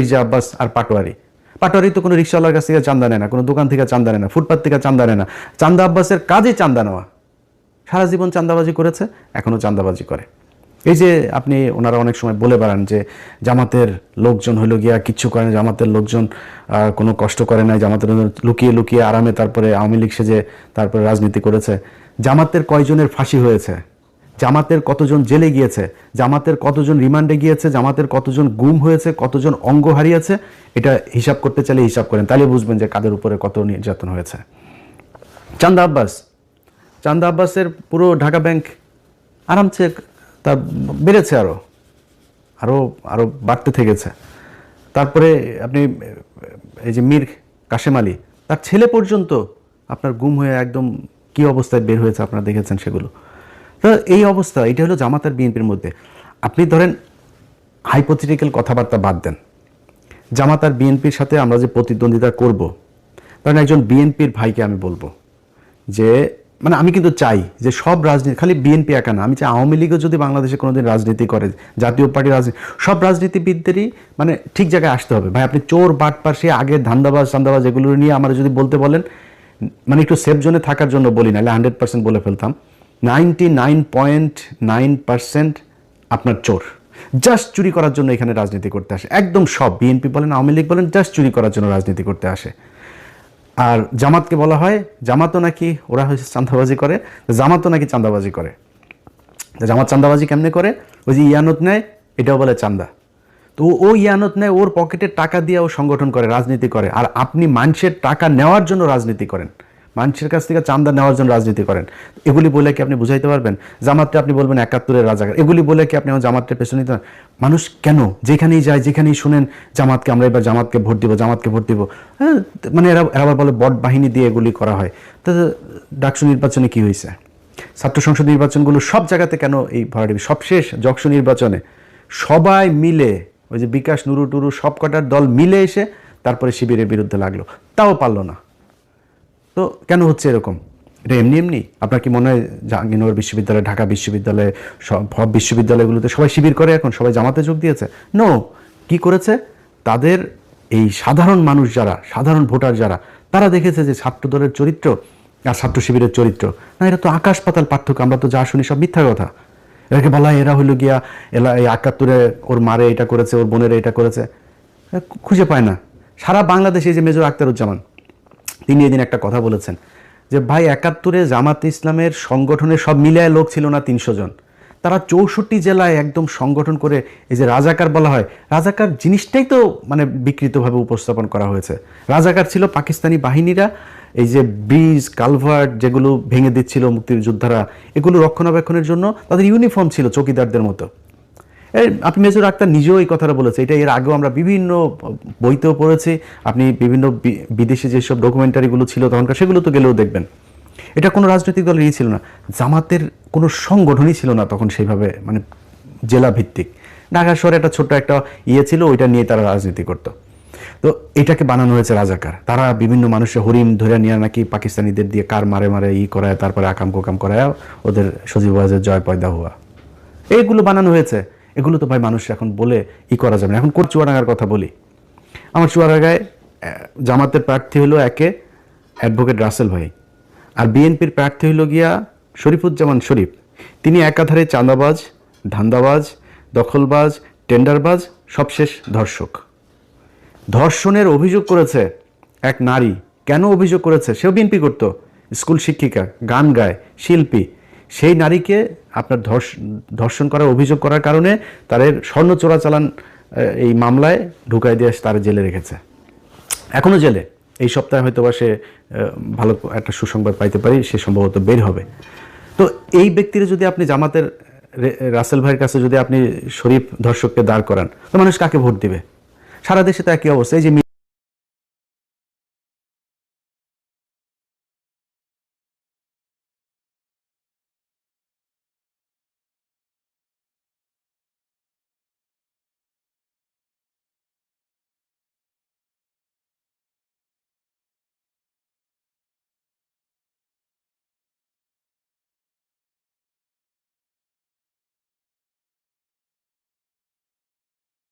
মির্জা আব্বাস আর পাটোয়ারি তো কোনো রিক্সাওয়ালার কাছ থেকে চান্দা নেয় না, কোনো দোকান থেকে চান্দা নেয় না, ফুটপাত থেকে চান্দা নেয় না। চান্দা আব্বাসের কাজে চান্দা নেওয়া। সারা জীবন চান্দাবাজি করেছে, এখনও চান্দাবাজি করে। এই যে আপনি ওনারা অনেক সময় বলে বেড়ান যে জামাতের লোকজন হইল গিয়া কিচ্ছু করে না, জামাতের লোকজন কোনো কষ্ট করে নাই, জামাতের লুকিয়ে লুকিয়ে আরামে তারপরে আওয়ামী লীগ সেজে তারপরে রাজনীতি করেছে। জামাতের কয়জনের ফাঁসি হয়েছে, জামাতের কতজন জেলে গিয়েছে, জামাতের কতজন রিমান্ডে গিয়েছে, জামাতের কতজন গুম হয়েছে, কতজন অঙ্গ হারিয়েছে, এটা হিসাব করতে চাইলে হিসাব করেন, তাহলে বুঝবেন যে কাদের উপরে কত নির্যাতন হয়েছে। চান্দা আব্বাসের পুরো ঢাকা ব্যাংক আরামসে তা বেড়েছে, আরও বাড়তে থেকেছে। তারপরে আপনি এই যে মীর কাশেম আলী, তার ছেলে পর্যন্ত আপনার গুম হয়ে একদম কী অবস্থায় বের হয়েছে আপনারা দেখেছেন সেগুলো। তো এই অবস্থা, এটা হলো জামাত আর বিএনপির মধ্যে। আপনি ধরেন হাইপোথেটিক্যাল কথাবার্তা বাদ দেন, জামাত আর বিএনপির সাথে আমরা যে প্রতিদ্বন্দ্বিতা করব, কারণ একজন বিএনপির ভাইকে আমি বলবো যে মানে আমি কিন্তু চাই যে সব রাজনীতি, খালি বিএনপি একা না, আমি চাই আওয়ামী লীগও যদি বাংলাদেশে কোনোদিন রাজনীতি করে, জাতীয় পার্টির রাজনীতি, সব রাজনীতিবিদদেরই মানে ঠিক জায়গায় আসতে হবে। ভাই আপনি চোর বাটপার সে আগে ধান্দাবাজ এগুলো নিয়ে আমরা যদি বলতে বলেন, মানে একটু সেফ জোনে থাকার জন্য বলি, নাহলে 100% বলে ফেলতাম। 99.9% আপনার চোর, জাস্ট চুরি করার জন্য এখানে রাজনীতি করতে আসে। একদম সব, বিএনপি বলেন আওয়ামী লীগ বলেন, জাস্ট চুরি করার জন্য রাজনীতি করতে আসে। আর জামাতকে বলা হয় জামাতও নাকি ওরা হয়েছে চাঁদাবাজি করে, জামাতও নাকি চাঁদাবাজি করে। জামাত চাঁদাবাজি কেমনে করে? ওই যে ইয়ানত নেয়, এটাও বলে চাঁদা। তো ও ইয়ানত নেয়, ওর পকেটের টাকা দিয়ে ও সংগঠন করে, রাজনীতি করে। আর আপনি মানুষের টাকা নেওয়ার জন্য রাজনীতি করেন, মানুষের কাছ থেকে চাঁদা নেওয়ার জন্য রাজনীতি করেন। এগুলি বলে কি আপনি বুঝাইতে পারবেন? জামাতটা আপনি বলবেন 71-এর রাজাকার, এগুলি বলে কি আপনি আমার জামাতটা পেছনে নিতে পারেন? মানুষ কেন যেখানেই যায়, যেখানেই শুনেন জামাতকে, আমরা এবার জামাতকে ভোট দিব, হ্যাঁ, মানে এরা আবার বলে বট বাহিনী দিয়ে এগুলি করা হয়। তো ডাকসু নির্বাচনে কি হয়েছে? ছাত্র সংসদ নির্বাচনগুলো সব জায়গাতে কেন এই ভরাডুবি? সবশেষ যকসু নির্বাচনে সবাই মিলে, ওই যে বিকাশ নুরু টুরু সব কটার দল মিলে এসে তারপরে শিবিরের বিরুদ্ধে লাগলো, তাও পারলো না। তো কেন হচ্ছে এরকম? এটা এমনি আপনার কি মনে হয় জাহাঙ্গীরনগর বিশ্ববিদ্যালয়, ঢাকা বিশ্ববিদ্যালয়, সব বিশ্ববিদ্যালয়গুলোতে সবাই শিবির করে, এখন সবাই জামাতে যোগ দিয়েছে? নো, কি করেছে? তাদের এই সাধারণ মানুষ যারা, সাধারণ ভোটার যারা, তারা দেখেছে যে ছাত্র দলের চরিত্র আর ছাত্র শিবিরের চরিত্র না, এটা তো আকাশ পাতাল পার্থক্য। আমরা তো যা শুনি সব মিথ্যা কথা। এটাকে বলা হয় এরা হইল গিয়া এই 71-এ ওর মারে এটা করেছে, ওর বোনের এটা করেছে, খুঁজে পায় না। সারা বাংলাদেশে যে মেজর আখতারুজ্জামান, তিনি এদিন একটা কথা বলেছেন যে ভাই 71-এ জামাত ইসলামের সংগঠনের সব মিলায় লোক ছিল না 300 জন, তারা 64 জেলায় একদম সংগঠন করে, এই যে রাজাকার বলা হয়, রাজাকার জিনিসটাই তো মানে বিকৃতভাবে উপস্থাপন করা হয়েছে। রাজাকার ছিল পাকিস্তানি বাহিনীরা, এই যে ব্রিজ কালভার্ট যেগুলো ভেঙে দিচ্ছিল মুক্তিযোদ্ধারা, এগুলো রক্ষণাবেক্ষণের জন্য তাদের ইউনিফর্ম ছিল চৌকিদারদের মতো। আপনি মেজর আক্তার নিজেও এই কথাটা বলেছে, এটা এর আগেও আমরা বিভিন্ন বইতেও পড়েছি, আপনি বিভিন্ন বিদেশে যেসব ডকুমেন্টারিগুলো ছিল তখনকার, সেগুলো তো গেলেও দেখবেন। এটা কোনো রাজনৈতিক দলের ছিল না, জামাতের কোনো সংগঠনই ছিল না তখন সেইভাবে, মানে জেলা ভিত্তিক। ঢাকা শহরে একটা ছোট্ট একটা ছিল, ওইটা নিয়ে তারা রাজনীতি করতো। তো এটাকে বানানো হয়েছে রাজাকার। তারা বিভিন্ন মানুষের হরিণ ধরে নিয়ে নাকি পাকিস্তানিদের দিয়ে কার মারে করায়, তারপরে আকাম কোকাম করায় ওদের সজীবাজের জয় পয়দা হওয়া, এইগুলো বানানো হয়েছে। এগুলো তো ভাই মানুষ এখন বলে করা যাবে না। এখন চুয়াডাঙ্গার কথা বলি, আমার চুয়াডাঙ্গায় জামাতের প্রার্থী হলো একে অ্যাডভোকেট রাসেল ভাই, আর বিএনপির প্রার্থী হলো গিয়া শরীফুজ্জামান শরীফ। তিনি একাধারে চাঁদাবাজ, ধান্দাবাজ, দখলবাজ, টেন্ডারবাজ, সবশেষ ধর্ষক। ধর্ষণের অভিযোগ করেছে এক নারী। কেন অভিযোগ করেছে? সেও বিএনপি করতো, স্কুল শিক্ষিকা, গান গায়, শিল্পী। সেই নারীকে আপনার ধর্ষণ করার অভিযোগ করার কারণে তাদের স্বর্ণ চোরাচালান এই মামলায় ঢুকাই দিয়ে তার জেলে রেখেছে, এখনও জেলে। এই সপ্তাহে হয়তো বা সে ভালো একটা সুসংবাদ পাইতে পারি, সে সম্ভবত বের হবে। তো এই ব্যক্তিরা যদি আপনি জামাতের রাসেল ভাইয়ের কাছে যদি আপনি শরীফ ধর্ষককে দাঁড় করান, তো মানুষ কাকে ভোট দিবে? সারা দেশে তো একই অবস্থা। এই যে